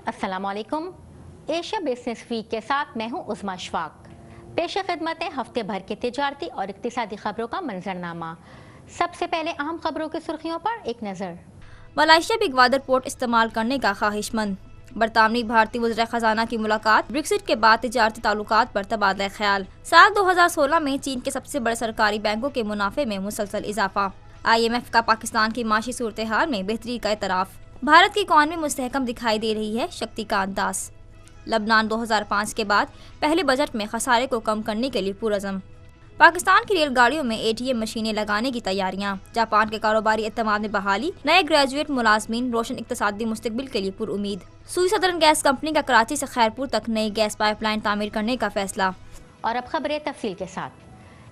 अस्सलाम वालेकुम। Asia business week के साथ मैं हूं उस्मा अशफाक। पेश खिदमत है हफ्ते भर के तिजारती और इक्तिसादी खबरों का मंजरनामा। सबसे पहले अहम खबरों की सुर्खियों पर एक नज़र। मलेशिया बिग वाटर पोर्ट इस्तेमाल करने का ख्वाहिशमंद। बरतानवी भारतीय वज़ीर खजाना की मुलाकात। ब्रेक्सिट के बाद तिजारती ताल्लुकात पर तबादला ख्याल। साल 2016 में चीन के सबसे बड़े सरकारी बैंकों के मुनाफे में मुसलसल इजाफा। IMF का पाकिस्तान की माशी सूरत हाल में बेहतरी का एतराफ़। भारत की इकॉनमी मुस्तहकम दिखाई दे रही है, शक्तिकांत दास। लबनान 2005 के बाद पहले बजट में खसारे को कम करने के लिए पुरज़म। पाकिस्तान की रेलगाड़ियों में ATM मशीनें लगाने की तैयारियां। जापान के कारोबारी एतमाद में बहाली। नए ग्रेजुएट मुलाजमीन रोशन इक्तसादी मुस्तकबिल के लिए पुरुमीद। सुई सदर्न गैस कंपनी का कराची से खैरपुर तक नई गैस पाइपलाइन तामीर करने का फैसला। और अब खबरें तफसील के साथ।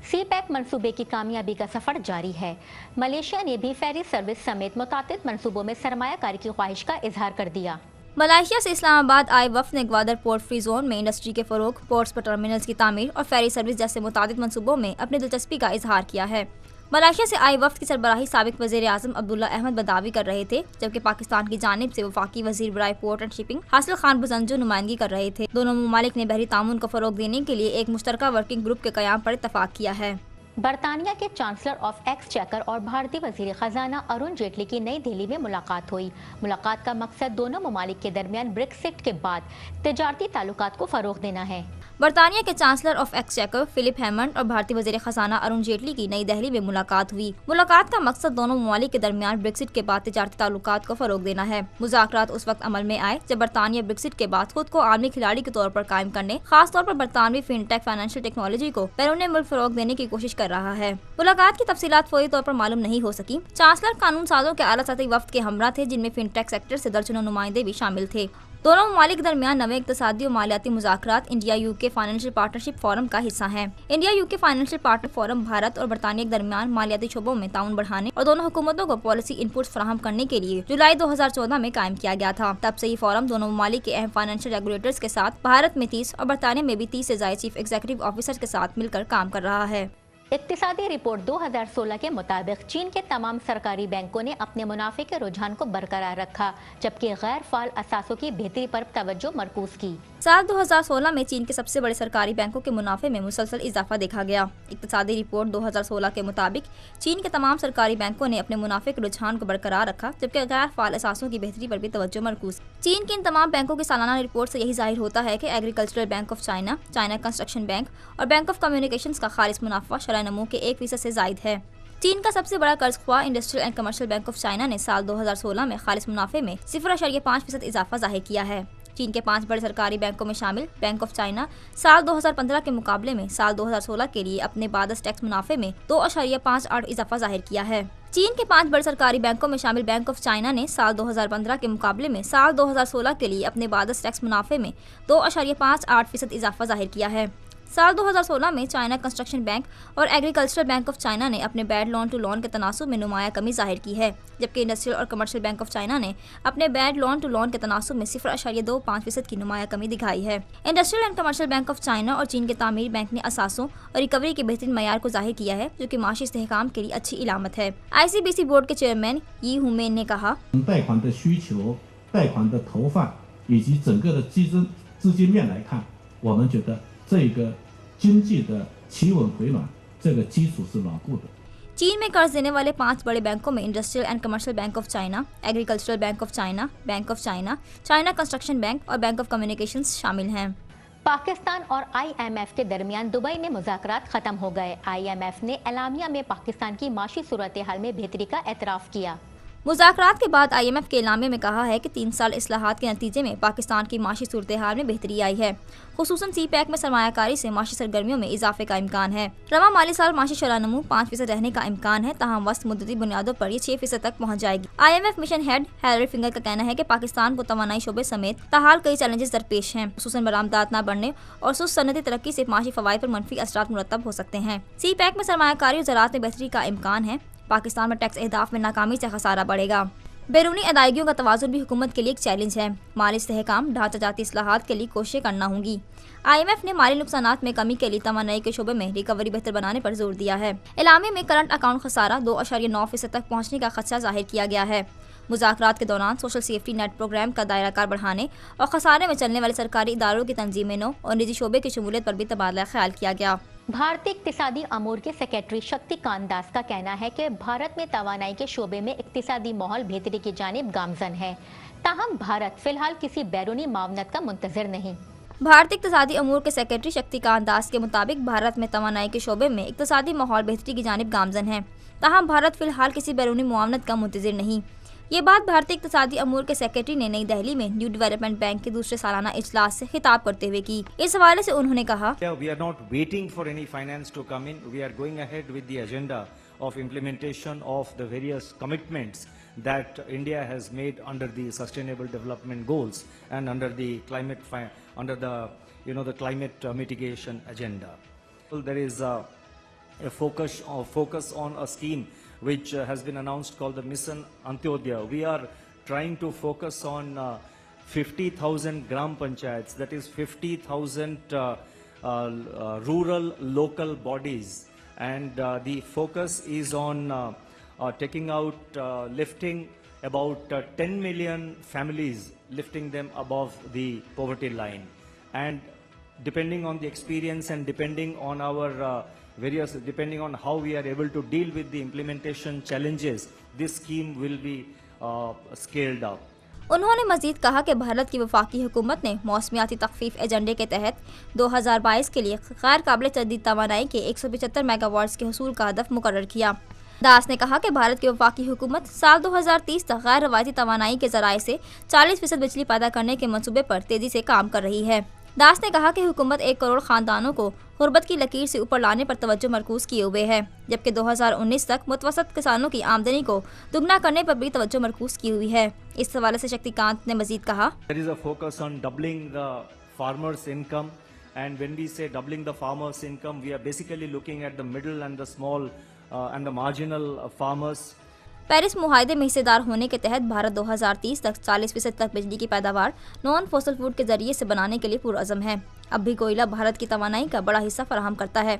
CPEC मंसूबे की कामयाबी का सफर जारी है। मलेशिया ने भी फेरी सर्विस समेत मुतातिद मंसूबों में सरमायाकारी की ख्वाहिश का इजहार कर दिया। मलेशिया से इस्लामाबाद आए वफ्द ने ग्वादर पोर्ट फ्री जोन में इंडस्ट्री के फरोग, पोर्ट्स पर टर्मिनल्स की तामीर और फेरी सर्विस जैसे मुतादिद मंसूबों में अपनी दिलचस्पी का इजहार किया है। मलेशिया से आए वफ्द की सरबराही साबिक वज़ीर आज़म अब्दुल्ला अहमद बदावी कर रहे थे, जबकि पाकिस्तान की जानिब से वफाकी वज़ीर बराए पोर्ट एंड शिपिंग हासिल खान बुजंजो नुमाइंदगी कर रहे थे। दोनों ममालिक ने बहरी तामुन को फरोग देने के लिए एक मुश्तरका वर्किंग ग्रुप के क़याम पर इत्तफाक किया है। बरतानिया के चांसलर ऑफ एक्सचेकर और भारतीय वजीर खजाना अरुण जेटली की नई दिल्ली में मुलाकात हुई। मुलाकात का मकसद दोनों ममालिक के दरमियान ब्रेक्सिट के बाद तिजारती ताल्लुकात को फरोग देना है। बरतानिया के chancellor of exchequer Philip Hammond और भारतीय वज़ीर खजाना अरुण जेटली की नई दिल्ली में मुलाकात हुई। मुलाकात का मकसद दोनों ममालिक के दरमियान ब्रेक्सिट के बाद तिजारती ताल्लुकात को फरोग देना है। मुज़ाकरात उस वक्त अमल में आए जब बरतानिया ब्रेक्सिट के बाद खुद को आलमी खिलाड़ी के तौर पर कायम करने, खास तौर पर बरतानवी फिनटेक फाइनेंशियल टेक्नोलॉजी को बैरून मुल्क फरोग देने की कोशिश कर रहा है। मुलाकात की तफसीलात फौरी तौर पर मालूम नहीं हो सकी। चांसलर कानून साजों के आला सतही वफ्द के हमरा थे, जिनमें फिनटेक सेक्टर से दर्जनों नुमाइंदे भी शामिल थे। दोनों ममालिक दरमियान नवे इक्तिसादी और मालियाती मुज़ाकरात India UK financial partnership forum का हिस्सा है। India UK financial partner forum Bharat और बरतानिया के दरमियान मालियाती शोबों में ताउन बढ़ाने और दोनों हुकूमतों को पॉलिसी इनपुट्स फराहम करने के लिए जुलाई 2014 में कायम किया गया था। तब से ये फोरम दोनों ममालिक के अहम फाइनेंशियल रेगुलेटर्स के साथ भारत में 30 और बरतानिया में भी 30 से ज्यादा चीफ एग्जीक्यूटिव ऑफिसर के साथ मिलकर काम कर रहा है। इक्तिसादी रिपोर्ट 2016 के मुताबिक चीन के तमाम सरकारी बैंकों ने अपने मुनाफे के रुझान को बरकरार रखा, जबकि गैर फाल असासों की बेहतरी पर तवज्जो मरकूज की। साल 2016 में चीन के सबसे बड़े सरकारी बैंकों के मुनाफे में मुसलसल इजाफा देखा गया। इक्तिसादी रिपोर्ट 2016 के मुताबिक चीन के तमाम सरकारी बैंकों ने अपने मुनाफे के रुझान को बरकरार रखा, जबकि गैर फाल असासों की बेहतरी पर भी तवज्जो मरकूज। चीन के इन तमाम बैंकों की सालाना रिपोर्ट से यही जाहिर होता है कि agricultural bank of China, China construction bank और बैंक ऑफ कम्युनिकेशंस का खालिस मुनाफा शरह नमू के 1% से जायद है। चीन का सबसे बड़ा कर्ज ख्वाह industrial and commercial bank of China ने साल 2016 में खालिस मुनाफे में 0.5% इजाफा जाहिर किया है। चीन के 5 बड़े सरकारी बैंकों में शामिल बैंक ऑफ चाइना साल 2015 के मुकाबले में साल 2016 के लिए अपने बादस टैक्स मुनाफे में 2.58 इजाफा जाहिर किया है। चीन के 5 बड़े सरकारी बैंकों में शामिल बैंक ऑफ चाइना ने साल 2015 के मुकाबले में साल 2016 के लिए अपने बादस टैक्स मुनाफे में 2.58% इजाफा जाहिर किया है। साल 2016 में चाइना कंस्ट्रक्शन बैंक और एग्रीकल्चरल बैंक ऑफ चाइना ने अपने बैड लोन टू लोन के तनासुब में नुमाया कमी जाहिर की है, जबकि इंडस्ट्रियल और कमर्शियल बैंक ऑफ चाइना ने अपने बैड लोन टू लोन के तनासुब में 0.25% की नुमाया कमी दिखाई है। Industrial and commercial bank of China और चीन के तामीर बैंक ने असासों और रिकवरी के बेहतरीन मयार को जाहिर किया है, जो कि माशी इस्तेहकाम के लिए अच्छी इलामत है। ICBC बोर्ड के चेयरमैन यी हुमेन ने कहा, चीन में कर्ज देने वाले 5 बड़े बैंकों में industrial and commercial bank of China, agricultural bank of China, bank of China, China construction bank और बैंक ऑफ कम्युनिकेशंस शामिल हैं। पाकिस्तान और IMF के दरमियान दुबई में मुज़ाकरात खत्म हो गए। IMF ने एलामिया में पाकिस्तान की माशी सूरत हाल में बेहतरी का एतराफ़ किया। मुज़ाकरात के बाद IMF के एलामिया में कहा है कि 3 साल इस्लाहात के नतीजे में पाकिस्तान की माशी सूरत हाल में बेहतरी आई है। खुसूसन CPEC में सरमायाकारी से माशी सरगर्मियों में इजाफे का इम्कान है। रवा माली साल माशी शरह नमू 5% रहने का इम्कान है, तहम वस्त मुद्दती बुनियादों पर ये 6% तक पहुँच जाएगी। IMF mission head Harry finger का कहना है कि पाकिस्तान को तवानाई शोबे समेत ताहाल कई चैलेंजेस दरपेश हैं। खुसूसन बरामदात न बढ़ने और सुस्त सनती तरक्की से माशी फवाइद पर मनफी असरात मुरतब हो सकते हैं। CPEC में सरमायाकारी और ज़राअत में बेहतरी का इम्कान है। पाकिस्तान में टैक्स अहदाफ में नाकामी से खसारा बढ़ेगा। बैरूनी अदायगियों का तवाज़ुन भी हुकूमत के लिए एक चैलेंज है। माली इस्तेहकाम ढांचा जाती इस्लाहात के लिए कोशिशें करना होंगी। IMF ने माली नुकसानात में कमी के लिए तवानाई के शोबे में रिकवरी बेहतर बनाने पर जोर दिया है। एलामे में करंट अकाउंट खसारा 2.9% तक पहुँचने का खदशा जाहिर किया गया है। مذاکرات کے دوران سوشل سیفٹی نیٹ پروگرام کا دائرہ کار بڑھانے اور خسارے میں چلنے والے سرکاری اداروں کی تنظیم نو اور نجی شعبے کی شمولیت پر بھی تبادلہ خیال کیا گیا۔ بھارتی اقتصادی امور کے سیکرٹری شکتی کانت داس کا کہنا ہے کہ بھارت میں توانائی کے شعبے میں اقتصادی ماحول بہتری کی جانب گامزن ہے، تاہم بھارت فی الحال کسی بیرونی معاونت کا منتظر نہیں۔ بھارتی اقتصادی امور کے سیکرٹری شکتی کانت داس کے مطابق بھارت میں توانائی کے شعبے میں اقتصادی ماحول بہتری کی جانب گامزن ہے، تاہم بھارت فی الحال کسی بیرونی معاونت کا منتظر نہیں۔ یہ بات بھارتی اقتصادی امور کے سیکرٹری نے نئی دہلی میں نیو ڈیولپمنٹ بینک کے دوسرے سالانہ اجلاس سے خطاب کرتے ہوئے کی۔ اس حوالے سے انہوں نے کہا، We are not waiting for any finance to come in. We are going ahead with the agenda of implementation of the various commitments that India has made under the Sustainable Development Goals and under the climate mitigation agenda. So there is a focus on a scheme which has been announced called the Mission Antyodaya. We are trying to focus on 50,000 gram panchayats, that is 50,000 rural local bodies, and the focus is on taking out, lifting about 10 million families, lifting them above the poverty line. And depending on the experience and depending on our depending on how we are able to deal with the implementation challenges, this scheme will be scaled up. انہوں نے مزید کہا کہ بھارت کی وفاقی حکومت نے موسمیاتی تخفیف ایجنڈے کے تحت 2022 کے لیے غیر قابل تجدید توانائی کے 175 میگا واٹس کے حصول کا ہدف مقرر کیا۔ داس نے کہا کہ بھارت کی وفاقی حکومت سال 2030 تک غیر روایتی توانائی کے ذرائع سے 40% بجلی پیدا کرنے کے منصوبے پر تیزی سے کام کر رہی ہے۔ داس نے کہا کہ حکومت 1 کروڑ خاندانوں کو غربت کی لکیر سے اوپر لانے پر توجہ مرکوز کیے ہوئے ہے، جبکہ 2019 تک متوسط کسانوں کی آمدنی کو دگنا کرنے پر بھی توجہ مرکوز کی ہوئی ہے۔ اس حوالے سے شکتی کانت نے مزید کہا، There is a focus on doubling the farmers' income, and when we say doubling the farmers' income, we are basically looking at the middle and the small and the marginal farmers. Paris معاہدے میں حصے دار ہونے کے تحت بھارت 2030 تک 40% تک بجلی کی پیداوار نان فوسل فوڈ کے ذریعے سے بنانے کے لیے پرعزم ہے۔ اب بھی کوئلہ بھارت کی توانائی کا بڑا حصہ فراہم کرتا ہے۔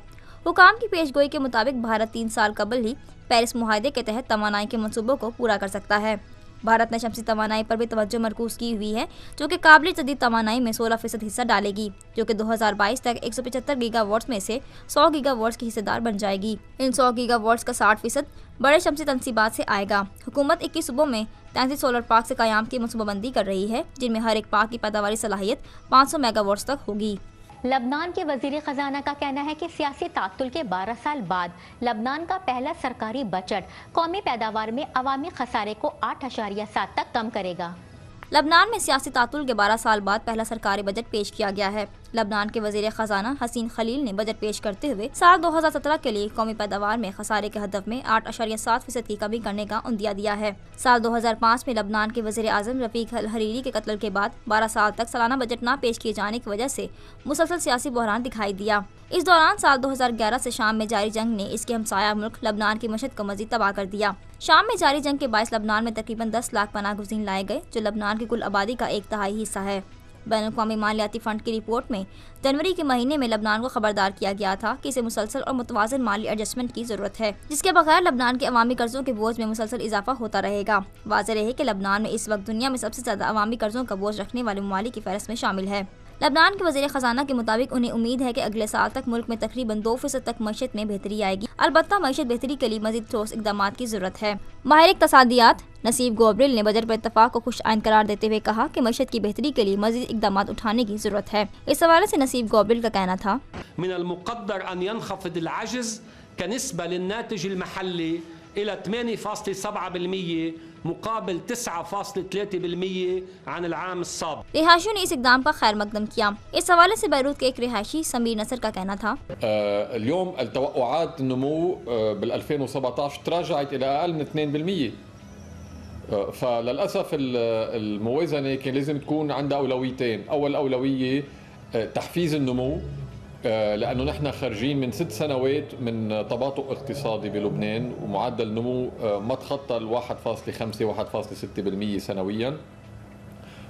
حکام کی پیش گوئی کے مطابق بھارت 3 سال قبل ہی پیرس معاہدے کے تحت توانائی کے منصوبوں کو پورا کر سکتا ہے۔ بھارت نے شمسی توانائی پر بھی توجہ مرکوز کی ہوئی ہے، جو کہ قابل تجدید توانائی میں 16% حصہ ڈالے گی، جو کہ 2022 تک 175 گیگا واٹس میں سے 100 گیگا واٹس کی حصہ دار بن جائے گی۔ ان 100 گیگا واٹس کا 60% بڑے شمسی تنصیبات سے آئے گا۔ حکومت 21 صوبوں میں 33 سولر پارک سے قیام کی منصوبہ بندی کر رہی ہے، جن میں ہر ایک پارک کی پیداواری صلاحیت 500 میگا واٹس تک ہوگی۔ لبنان کے وزیر خزانہ کا کہنا ہے کہ سیاسی تعطل کے 12 سال بعد لبنان کا پہلا سرکاری بجٹ قومی پیداوار میں عوامی خسارے کو 8.7 تک کم کرے گا۔ لبنان میں سیاسی تعطل کے 12 سال بعد پہلا سرکاری بجٹ پیش کیا گیا ہے۔ لبنان کے وزیر خزانہ حسین خلیل نے بجٹ پیش کرتے ہوئے سال 2017 کے لیے قومی پیداوار میں خسارے کے ہدف میں 8.7% کی کمی کرنے کا عندیہ دیا ہے۔ سال 2005 میں لبنان کے وزیر اعظم رفیق الحریری کے قتل کے بعد 12 سال تک سالانہ بجٹ نہ پیش کیے جانے کی وجہ سے مسلسل سیاسی بحران دکھائی دیا۔ اس دوران سال 2011 سے شام میں جاری جنگ نے اس کے ہمسایہ ملک لبنان کی معیشت کو مزید تباہ کر دیا۔ شام میں جاری جنگ کے باعث لبنان میں تقریباً 10 لاکھ پناہ گزین لائے گئے، جو لبنان کی کل آبادی کا 1/3 حصہ ہے۔ بین الاقوامی مالیاتی فنڈ کی رپورٹ میں جنوری کے مہینے میں لبنان کو خبردار کیا گیا تھا کہ اسے مسلسل اور متوازن مالی ایڈجسٹمنٹ کی ضرورت ہے، جس کے بغیر لبنان کے عوامی قرضوں کے بوجھ میں مسلسل اضافہ ہوتا رہے گا۔ واضح رہے کہ لبنان میں اس وقت دنیا میں سب سے زیادہ عوامی قرضوں کا بوجھ رکھنے والے ممالک کی فہرست میں شامل ہے۔ لبنان کے وزیر خزانہ کے مطابق انہیں امید ہے کہ اگلے سال تک ملک میں تقریباً 2% تک معیشت میں بہتری آئے گی، البتہ معیشت بہتری کے لیے مزید ٹھوس اقدامات کی ضرورت ہے۔ ماہر اقتصادیات نصیب گوبرل نے بجٹ پر اتفاق کو خوش آئند قرار دیتے ہوئے کہا کہ معیشت کی بہتری کے لیے مزید اقدامات اٹھانے کی ضرورت ہے۔ اس حوالے سے نصیب گوبرل کا کہنا تھا، من المقدر ان ينخفض العجز كنسبة للناتج المحلي إلى 8.7% مقابل 9.3% عن العام السابق۔ رہائشیوں نے اس اقدام کا خیر مقدم کیا۔ اس حوالے سے بیروت کے ایک رہائشی سمیر نصر کا کہنا تھا، اليوم التوقعات النمو بال 2017 تراجعت إلى أقل من 2%. فللأسف الموازنة كان لازم تكون عندها أولويتين. أول أولوية تحفيز النمو، لأنه نحن خارجين من 6 سنوات من تباطؤ اقتصادي بلبنان ومعدل نمو ما تخطى 1.5-1.6% سنويا.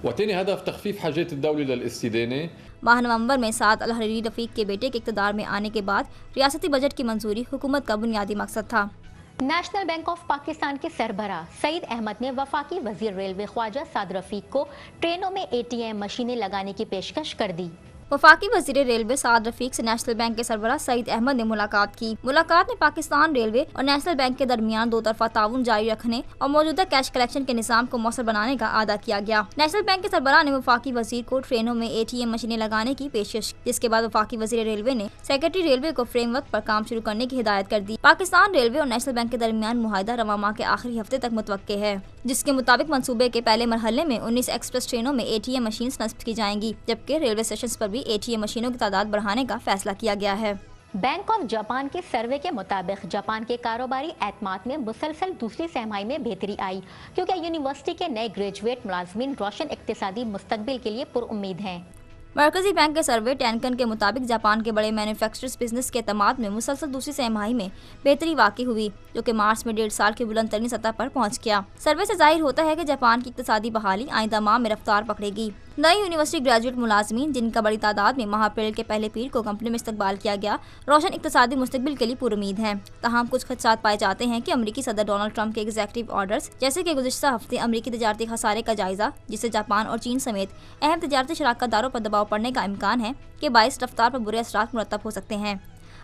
وثاني هدف تخفيف حاجات الدولة للاستدانة. ماہ نومبر میں سعد الحریری رفیق کے بیٹے کے اقتدار میں آنے کے بعد ریاستی بجٹ کی منظوری حکومت کا بنیادی مقصد تھا۔ नेशनल बैंक ऑफ पाकिस्तान के सरबराह सईद अहमद ने वफाकी वजीर रेलवे ख्वाजा साद रफीक को ट्रेनों में ATM मशीनें लगाने की पेशकश कर दी। वफाकी वजीर रेलवे साद रफीक से नेशनल बैंक के सरबराह सईद अहमद ने मुलाकात की। मुलाकात में पाकिस्तान रेलवे और नेशनल बैंक के दरमियान दो तरफा ताउन जारी रखने और मौजूदा कैश कलेक्शन के निज़ाम को मौसर बनाने का आदा किया गया। नेशनल बैंक के सरबराह ने वफाकी वजीर को ट्रेनों में ATM मशीनें लगाने की पेशकश, जिसके बाद वफाकी वजीर रेलवे ने सेक्रेटरी रेलवे को फ्रेमवर्क पर काम शुरू करने की हिदायत कर दी। पाकिस्तान रेलवे और नेशनल बैंक के दरमियान मुआहदा रवा माह के आखिरी हफ्ते तक मुतवक्के है, जिसके मुताबिक मंसूबे के पहले मरहले में 19 एक्सप्रेस ट्रेनों में ATM मशीन नस्ब की जाएंगी, जबकि रेलवे स्टेशन पर भी ATM मशीनों की तादाद बढ़ाने का फैसला किया गया है। बैंक ऑफ जापान के सर्वे के मुताबिक जापान के कारोबारी एतमाद में मुसलसल दूसरी सहमाई में बेहतरी आई, क्योंकि यूनिवर्सिटी के नए ग्रेजुएट मुलाजमीन रोशन इक्तिसादी मुस्तकबिल के लिए पुरुम्मीद हैं। मरकजी बैंक के सर्वे टैनकन के मुताबिक जापान के बड़े मैन्युफैक्चरर्स बिजनेस के एतमाद में मुसलसल दूसरी तिमाही में बेहतरी वाक़ई हुई, जो कि मार्च में 1.5 साल की बुलंद तरीन सतह पर पहुंच गया। सर्वे से जाहिर होता है कि जापान की इक्तिसादी बहाली आइंदा माह में रफ्तार पकड़ेगी। नई यूनिवर्सिटी ग्रेजुएट मुलाजमीन, जिनका बड़ी तादाद में माह अप्रैल के पहले पीर को कंपनी में इस्तकबाल किया गया, रोशन इक्तिसादी मुस्तकबिल के लिए पुरुमीद हैं। तमाम कुछ खदशात पाए जाते हैं कि अमरीकी सदर डोनाल्ड ट्रंप के एग्जीक्यूटिव ऑर्डर्स, जैसे कि गुज़िश्ता हफ्ते अमरीकी तजारती खसारे का जायजा, जिससे जापान और चीन समेत अहम तजारती शराकतदारों पर दबाव पड़ने का इम्कान है, के बाइस रफ्तार पर बुरे असरात मुरतब हो सकते हैं।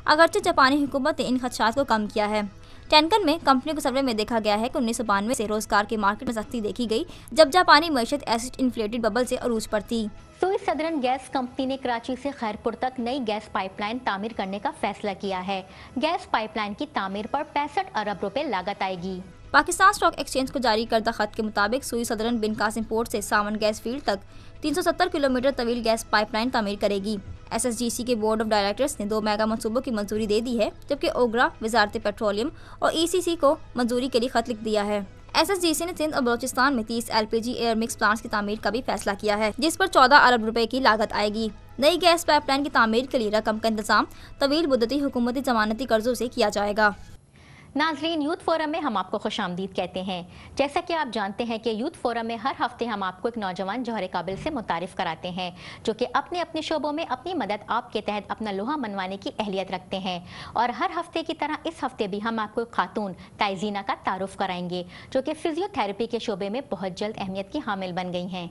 अगरचे जापानी हुकूमत ने इन खदशात को कम किया है। टैनकन में कंपनी के सर्वे में देखा गया है कि 1992 से रोजगार की मार्केट में सख्ती देखी गई, जब जापानी मईशत एसिड इन्फ्लेटेड बबल से अरूज पर थी। सुइस सदरन गैस कंपनी ने कराची से खैरपुर तक नई गैस पाइपलाइन तामीर करने का फैसला किया है। गैस पाइपलाइन की तामीर पर 65 अरब रुपए लागत आएगी। पाकिस्तान स्टॉक एक्सचेंज को जारी करदा खत के मुताबिक सुई सदरन बिन कासिम पोर्ट से सावन गैस फील्ड तक 370 किलोमीटर तवील गैस पाइपलाइन तामीर करेगी। SSGC के बोर्ड ऑफ डायरेक्टर्स ने 2 मेगा मंसूबों की मंजूरी दे दी है, जबकि ओगरा, वजारत पेट्रोलियम और ECC को मंजूरी के लिए खत लिख दिया है। SSGC ने सिंध और बलोचिस्तान में 30 LPG एयर मिक्स प्लांट्स की तामीर का भी फैसला किया है, जिस पर 14 अरब रुपए की लागत आएगी। नई गैस पाइपलाइन की तामीर के लिए रकम का इंतजाम तवील मुद्दती हुकूमती जमानती कर्जों से किया जाएगा। नाजरीन, यूथ फोरम में हम आपको खुशामदीद कहते हैं। जैसा कि आप जानते हैं कि यूथ फोरम में हर हफ्ते हम आपको एक नौजवान जौहर काबिल से मुतारिफ कराते हैं, जो कि अपने अपने शोबों में अपनी मदद आपके तहत अपना लोहा मनवाने की अहलियत रखते हैं। और हर हफ्ते की तरह इस हफ्ते भी हम आपको एक खातून ताइजीना का तारुफ कराएंगे, जो कि फिजियोथेरेपी के शोबे में बहुत जल्द अहमियत की हामिल बन गई हैं।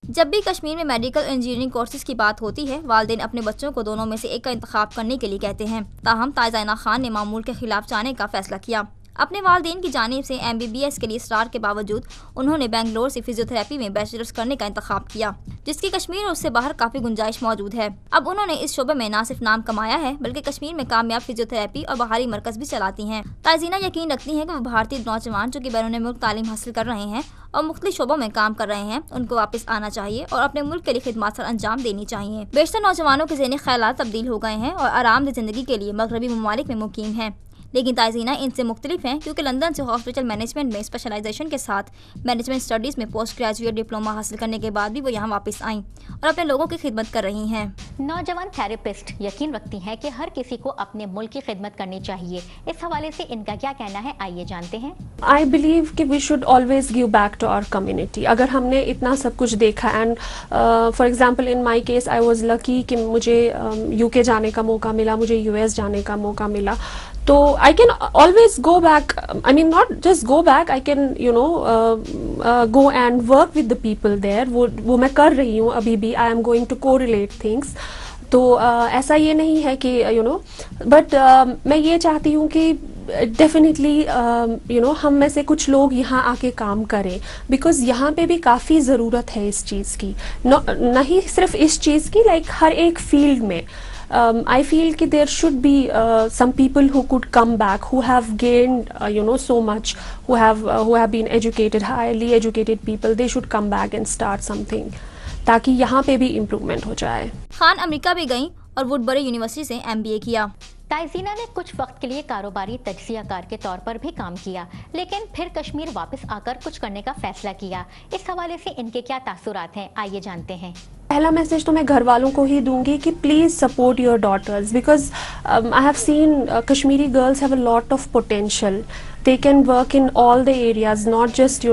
जब भी कश्मीर में मेडिकल इंजीनियरिंग कोर्सेज की बात होती है, वालिदैन अपने बच्चों को दोनों में से एक का इंतखाब करने के लिए कहते हैं। ताहम ताइज़ाना खान ने मामूल के खिलाफ जाने का फैसला किया। अपने वालिदैन की जानिब से MBBS के लिए इसरार के बावजूद उन्होंने बेंगलोर से फिजियोथेरेपी में बैचलर्स करने का इंतखाब किया, जिसकी कश्मीर और उससे बाहर काफ़ी गुंजाइश मौजूद है। अब उन्होंने इस शोबे में न सिर्फ नाम कमाया है, बल्कि कश्मीर में कामयाब फिजियोथेरेपी और बाहरी मरकज भी चलाती हैं। ताइज़ीना यकीन रखती हैं कि वो भारतीय नौजवान जो कि बैरून मुल्क तालीम हासिल कर रहे हैं और मुख्तलिफ शोबों में काम कर रहे हैं, उनको वापस आना चाहिए और अपने मुल्क के लिए खिदमत सर अंजाम देनी चाहिए। बेशतर नौजवानों के ज़हनी ख्यालात तब्दील हो गए हैं और आरामदेह ज़िंदगी के लिए मगरबी ममालिक में मुकीम हैं, लेकिन ताइज़ीना इनसे मुख्तलिफ हैं, क्योंकि लंदन से हॉस्पिटल मैनेजमेंट में स्पेशलाइजेशन के साथ मैनेजमेंट स्टडीज़ में पोस्ट ग्रेजुएट डिप्लोमा हासिल करने के बाद भी वो यहाँ वापस आईं और अपने लोगों की खिदमत कर रही हैं। नौजवान थेरेपिस्ट यकीन रखती हैं कि हर किसी को अपने मुल्क की खिदमत करनी चाहिए। इस हवाले से इनका क्या कहना है, आइए जानते हैं। आई बिलीव कि we should always give back to our community. अगर हमने इतना सब कुछ देखा and for example in my case I was lucky कि मुझे UK जाने का मौका मिला, मुझे US जाने का मौका मिला, तो I can always go back. I mean not just go back, I can go and work with the people there. वो मैं कर रही हूँ अभी भी। I am going to correlate things. तो ऐसा ये नहीं है कि बट मैं ये चाहती हूँ कि डेफिनेटली हम में से कुछ लोग यहाँ आके काम करें, बिकॉज यहाँ पे भी काफ़ी ज़रूरत है इस चीज़ की, नहीं सिर्फ इस चीज़ की, लाइक हर एक फील्ड में। I feel कि there should be some people who could come back, who have gained so much, who have been educated, highly educated people. They should come back and start something, ताकि यहाँ पे भी improvement हो जाए। Khan America भी गईं और वुडबरी यूनिवर्सिटी से MBA किया। ताइज़ीना ने कुछ वक्त के लिए कारोबारी तजज़ियाकार के तौर पर भी काम किया, लेकिन फिर कश्मीर वापस आकर कुछ करने का फैसला किया। इस हवाले से इनके क्या तासुरात हैं, आइए जानते हैं। पहला मैसेज तो मैं घर वालों को ही दूंगी कि please support your daughters, because I have seen Kashmiri girls have a lot of potential they can work in all the areas, not just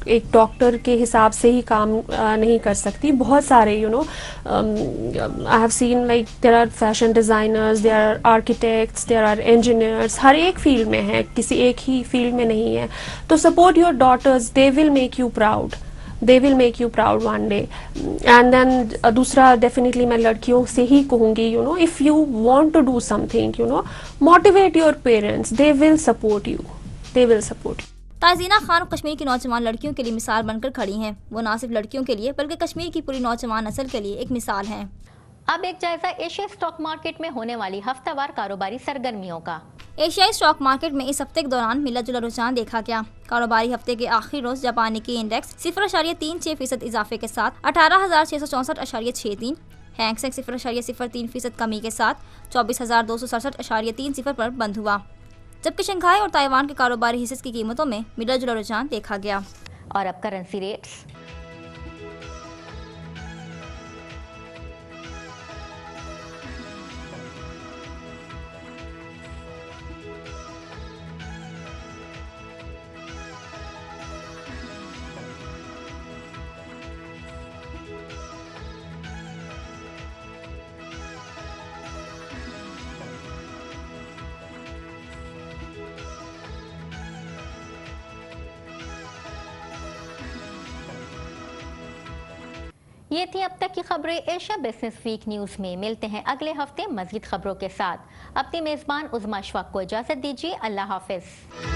ایک ڈاکٹر کے حساب سے ہی کام نہیں کر سکتی. بہت سارے I have seen like there are fashion designers, there are architects, there are engineers, ہر ایک فیلڈ میں ہے, کسی ایک ہی فیلڈ میں نہیں ہے. تو support your daughters, they will make you proud. They will make you proud one day. And then دوسرا definitely میں لڑکیوں سے ہی کہوں گی, if you want to do something, motivate your parents. They will support you. They will support you. تازینہ Khan Kashmir کی نوجوان لڑکیوں کے لیے مثال بن کر کھڑی ہیں. وہ نہ صرف لڑکیوں کے لیے بلکہ کشمیر کی پوری نوجوان نسل کے لیے ایک مثال ہیں. اب ایک جائزہ ایشیا اسٹاک مارکیٹ میں ہونے والی ہفتہ وار کاروباری سرگرمیوں کا. ایشیائی اسٹاک مارکیٹ میں اس ہفتے کے دوران ملا جلا رجحان دیکھا گیا. کاروباری ہفتے کے آخری روز جاپان نکی انڈیکس 0.36% اضافے کے ساتھ 18,664.63، ہینگ سینگ 0.03% کمی کے ساتھ 24,267.30 پر بند ہوا، جبکہ شنگھائی اور تائیوان کے کاروباری حصص کی قیمتوں میں ملا جلا رجحان دیکھا گیا. اور اب کرنسی ریٹس. یہ تھی اب تک کی خبریں ایشیا بزنس ویک نیوز میں. ملتے ہیں اگلے ہفتے مزید خبروں کے ساتھ. اپنی میزبان عظمیٰ اشفاق کو اجازت دیجیے. اللہ حافظ.